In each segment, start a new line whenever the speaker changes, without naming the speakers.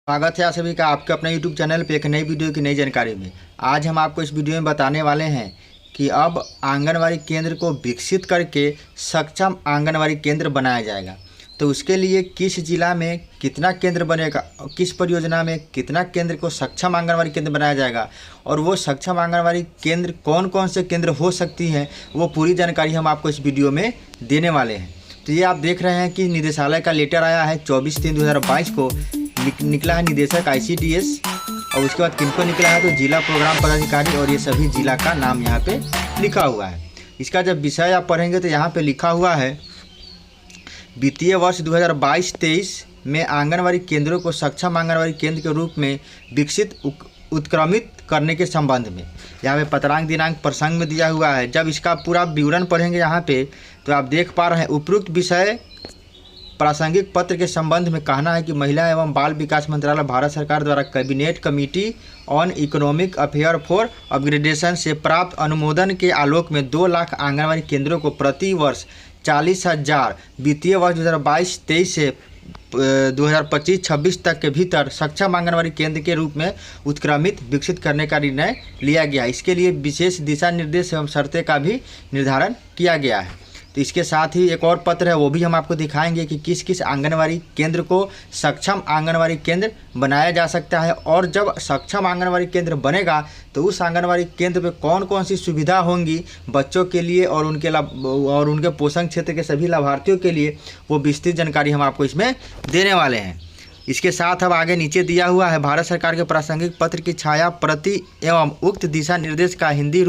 स्वागत है आप सभी का आपके अपने YouTube चैनल पे एक नई वीडियो की नई जानकारी में। आज हम आपको इस वीडियो में बताने वाले हैं कि अब आंगनवाड़ी केंद्र को विकसित करके सक्षम आंगनवाड़ी केंद्र बनाया जाएगा। तो उसके लिए किस जिला में कितना केंद्र बनेगा, किस परियोजना में कितना केंद्र को सक्षम आंगनवाड़ी केंद्र बनाया जाएगा और वो सक्षम आंगनवाड़ी केंद्र कौन कौन से केंद्र हो सकती हैं, वो पूरी जानकारी हम आपको इस वीडियो में देने वाले हैं। तो ये आप देख रहे हैं कि निदेशालय का लेटर आया है 24/3/2022 को निकला है निदेशक ICDS और उसके बाद किनको निकला है तो जिला प्रोग्राम पदाधिकारी और ये सभी जिला का नाम यहाँ पे लिखा हुआ है। इसका जब विषय आप पढ़ेंगे तो यहाँ पे लिखा हुआ है वित्तीय वर्ष 2022-23 में आंगनवाड़ी केंद्रों को सक्षम आंगनवाड़ी केंद्र के रूप में विकसित उत्क्रमित करने के संबंध में। यहाँ पे पत्रांक दिनांक प्रसंग में दिया हुआ है। जब इसका पूरा विवरण पढ़ेंगे यहाँ पे तो आप देख पा रहे हैं उपरोक्त विषय प्रासंगिक पत्र के संबंध में कहना है कि महिला एवं बाल विकास मंत्रालय भारत सरकार द्वारा cabinet committee on economic affair for upgradation से प्राप्त अनुमोदन के आलोक में 2 लाख आंगनवाड़ी केंद्रों को प्रति वर्ष 40,000 वित्तीय वर्ष 2022-23 से 2025-26 तक के भीतर सक्षम आंगनवाड़ी केंद्र के रूप में उत्क्रमित विकसित करने का निर्णय लिया गया। इसके लिए विशेष दिशा निर्देश एवं शर्तें का भी निर्धारण किया गया है। तो इसके साथ ही एक और पत्र है, वो भी हम आपको दिखाएंगे कि किस किस आंगनवाड़ी केंद्र को सक्षम आंगनवाड़ी केंद्र बनाया जा सकता है और जब सक्षम आंगनवाड़ी केंद्र बनेगा तो उस आंगनवाड़ी केंद्र पे कौन कौन सी सुविधा होंगी बच्चों के लिए और उनके पोषण क्षेत्र के सभी लाभार्थियों के लिए, वो विस्तृत जानकारी हम आपको इसमें देने वाले हैं। इसके साथ अब आगे नीचे दिया हुआ है भारत सरकार के प्रासंगिक पत्र की छाया प्रति एवं उक्त दिशा निर्देश का हिंदी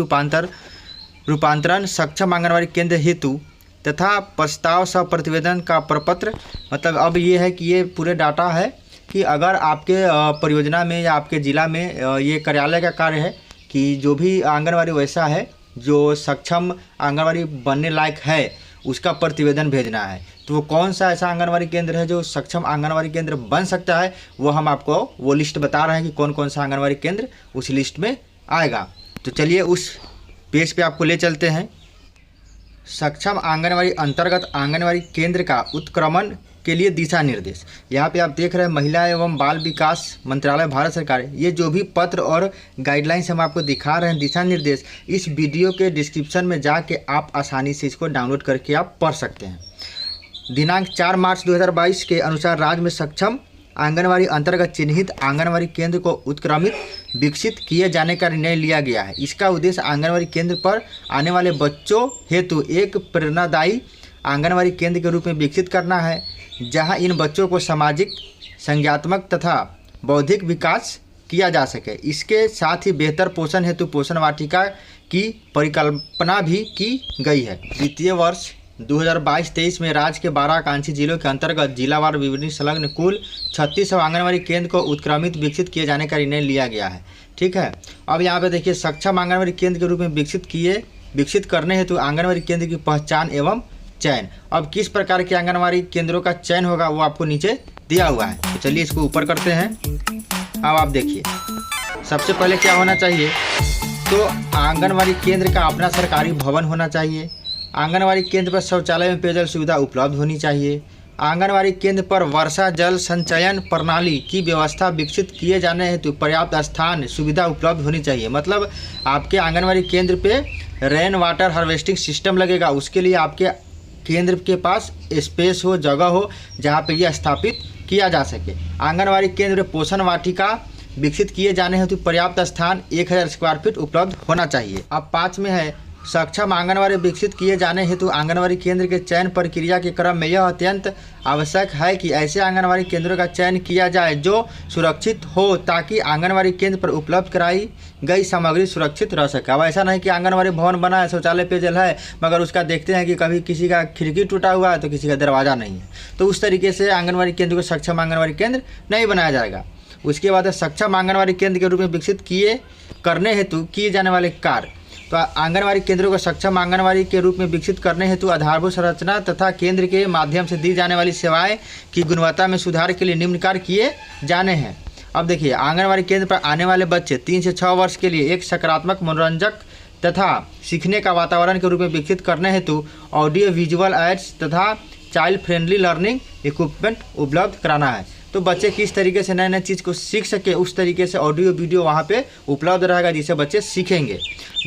रूपांतरण सक्षम आंगनवाड़ी केंद्र हेतु तथा प्रस्ताव सह प्रतिवेदन का प्रपत्र। मतलब अब ये है कि ये पूरे डाटा है कि अगर आपके परियोजना में या आपके ज़िला में ये कार्यालय का कार्य है कि जो भी आंगनवाड़ी वैसा है जो सक्षम आंगनवाड़ी बनने लायक है उसका प्रतिवेदन भेजना है, तो वो कौन सा ऐसा आंगनवाड़ी केंद्र है जो सक्षम आंगनवाड़ी केंद्र बन सकता है, वो हम आपको वो लिस्ट बता रहे हैं कि कौन कौन सा आंगनवाड़ी केंद्र उस लिस्ट में आएगा। तो चलिए उस पेज पे आपको ले चलते हैं। सक्षम आंगनवाड़ी अंतर्गत आंगनवाड़ी केंद्र का उत्क्रमण के लिए दिशा निर्देश। यहाँ पे आप देख रहे हैं महिला एवं बाल विकास मंत्रालय भारत सरकार, ये जो भी पत्र और गाइडलाइंस हम आपको दिखा रहे हैं दिशा निर्देश, इस वीडियो के डिस्क्रिप्शन में जाके आप आसानी से इसको डाउनलोड करके आप पढ़ सकते हैं। दिनांक 4 मार्च 2022 के अनुसार राज्य में सक्षम आंगनवाड़ी अंतर्गत चिन्हित आंगनवाड़ी केंद्र को उत्क्रमित विकसित किए जाने का निर्णय लिया गया है। इसका उद्देश्य आंगनवाड़ी केंद्र पर आने वाले बच्चों हेतु एक प्रेरणादायी आंगनवाड़ी केंद्र के रूप में विकसित करना है, जहां इन बच्चों को सामाजिक, संज्ञात्मक तथा बौद्धिक विकास किया जा सके। इसके साथ ही बेहतर पोषण हेतु पोषण वाटिका की परिकल्पना भी की गई है। वित्तीय वर्ष 2022-23 में राज्य के 12 आकांक्षी जिलों के अंतर्गत जिलावार विवरणी संलग्न कुल 36 आंगनवाड़ी केंद्र को उत्क्रमित विकसित किए जाने का निर्णय लिया गया है। ठीक है, अब यहाँ पे देखिए सक्षम आंगनवाड़ी केंद्र के रूप में विकसित करने हेतु आंगनवाड़ी केंद्र की पहचान एवं चयन। अब किस प्रकार के आंगनवाड़ी केंद्रों का चयन होगा वो आपको नीचे दिया हुआ है। तो चलिए इसको ऊपर करते हैं। अब आप देखिए सबसे पहले क्या होना चाहिए, तो आंगनवाड़ी केंद्र का अपना सरकारी भवन होना चाहिए। आंगनवाड़ी केंद्र पर शौचालय में पेयजल सुविधा उपलब्ध होनी चाहिए। आंगनवाड़ी केंद्र पर वर्षा जल संचयन प्रणाली की व्यवस्था विकसित किए जाने हेतु पर्याप्त स्थान सुविधा उपलब्ध होनी चाहिए। मतलब आपके आंगनवाड़ी केंद्र पे रेन वाटर हार्वेस्टिंग सिस्टम लगेगा, उसके लिए आपके केंद्र के पास स्पेस हो, जगह हो जहाँ पे यह स्थापित किया जा सके। आंगनवाड़ी केंद्र में पोषण वाटिका विकसित किए जाने हेतु पर्याप्त स्थान 1000 स्क्वायर फीट उपलब्ध होना चाहिए। अब 5 में है सक्षम आंगनवाड़ी विकसित किए जाने हेतु आंगनवाड़ी केंद्र के चयन प्रक्रिया के क्रम में यह अत्यंत आवश्यक है कि ऐसे आंगनवाड़ी केंद्रों का चयन किया जाए जो सुरक्षित हो, ताकि आंगनवाड़ी केंद्र पर उपलब्ध कराई गई सामग्री सुरक्षित रह सके। अब ऐसा नहीं कि आंगनवाड़ी भवन बना है, शौचालय पेयजल है, मगर उसका देखते हैं कि कभी किसी का खिड़की टूटा हुआ है तो किसी का दरवाज़ा नहीं है, तो उस तरीके से आंगनवाड़ी केंद्र को सक्षम आंगनवाड़ी केंद्र नहीं बनाया जाएगा। उसके बाद सक्षम आंगनवाड़ी केंद्र के रूप में विकसित करने हेतु किए जाने वाले कार्य। तो आंगनवाड़ी केंद्रों को सक्षम आंगनवाड़ी के रूप में विकसित करने हेतु आधारभूत संरचना तथा केंद्र के माध्यम से दी जाने वाली सेवाएं की गुणवत्ता में सुधार के लिए निम्न कार्य किए जाने हैं। अब देखिए आंगनवाड़ी केंद्र पर आने वाले बच्चे 3 से 6 वर्ष के लिए एक सकारात्मक मनोरंजक तथा सीखने का वातावरण के रूप में विकसित करने हेतु ऑडियो विजुअल एड्स तथा चाइल्ड फ्रेंडली लर्निंग इक्विपमेंट उपलब्ध कराना है। तो बच्चे किस तरीके से नए नए चीज़ को सीख सके उस तरीके से ऑडियो वीडियो वहाँ पे उपलब्ध रहेगा जिससे बच्चे सीखेंगे।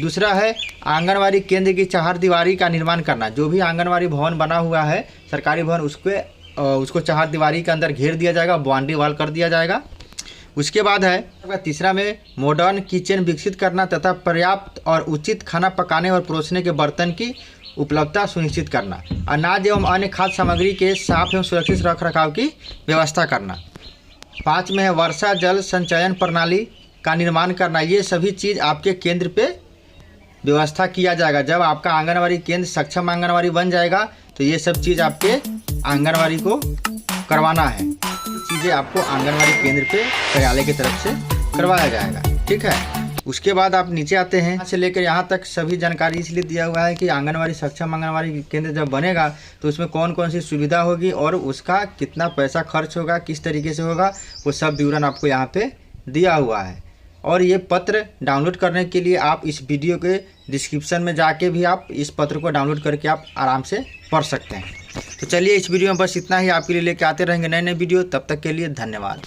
दूसरा है आंगनवाड़ी केंद्र की चहारदीवारी का निर्माण करना। जो भी आंगनवाड़ी भवन बना हुआ है सरकारी भवन उसको चहारदीवारी के अंदर घेर दिया जाएगा, बाउंड्री वाल कर दिया जाएगा। उसके बाद है तीसरा में मॉडर्न किचन विकसित करना तथा पर्याप्त और उचित खाना पकाने और परोसने के बर्तन की उपलब्धता सुनिश्चित करना। अनाज एवं अन्य खाद्य सामग्री के साफ एवं सुरक्षित रख रखाव की व्यवस्था करना। 5 में है वर्षा जल संचयन प्रणाली का निर्माण करना। ये सभी चीज़ आपके केंद्र पे व्यवस्था किया जाएगा। जब आपका आंगनवाड़ी केंद्र सक्षम आंगनवाड़ी बन जाएगा तो ये सब चीज़ आपके आंगनवाड़ी को करवाना है। चीज़ें आपको आंगनवाड़ी केंद्र पे कार्यालय की तरफ से करवाया जाएगा। ठीक है। उसके बाद आप नीचे आते हैं, यहाँ से लेकर यहाँ तक सभी जानकारी इसलिए दिया हुआ है कि आंगनवाड़ी सक्षम आंगनवाड़ी केंद्र जब बनेगा तो उसमें कौन कौन सी सुविधा होगी और उसका कितना पैसा खर्च होगा, किस तरीके से होगा, वो सब विवरण आपको यहाँ पे दिया हुआ है। और ये पत्र डाउनलोड करने के लिए आप इस वीडियो के डिस्क्रिप्शन में जाके भी आप इस पत्र को डाउनलोड करके आप आराम से पढ़ सकते हैं। तो चलिए इस वीडियो में बस इतना ही आपके लिए लेके आते रहेंगे नए नए वीडियो। तब तक के लिए धन्यवाद।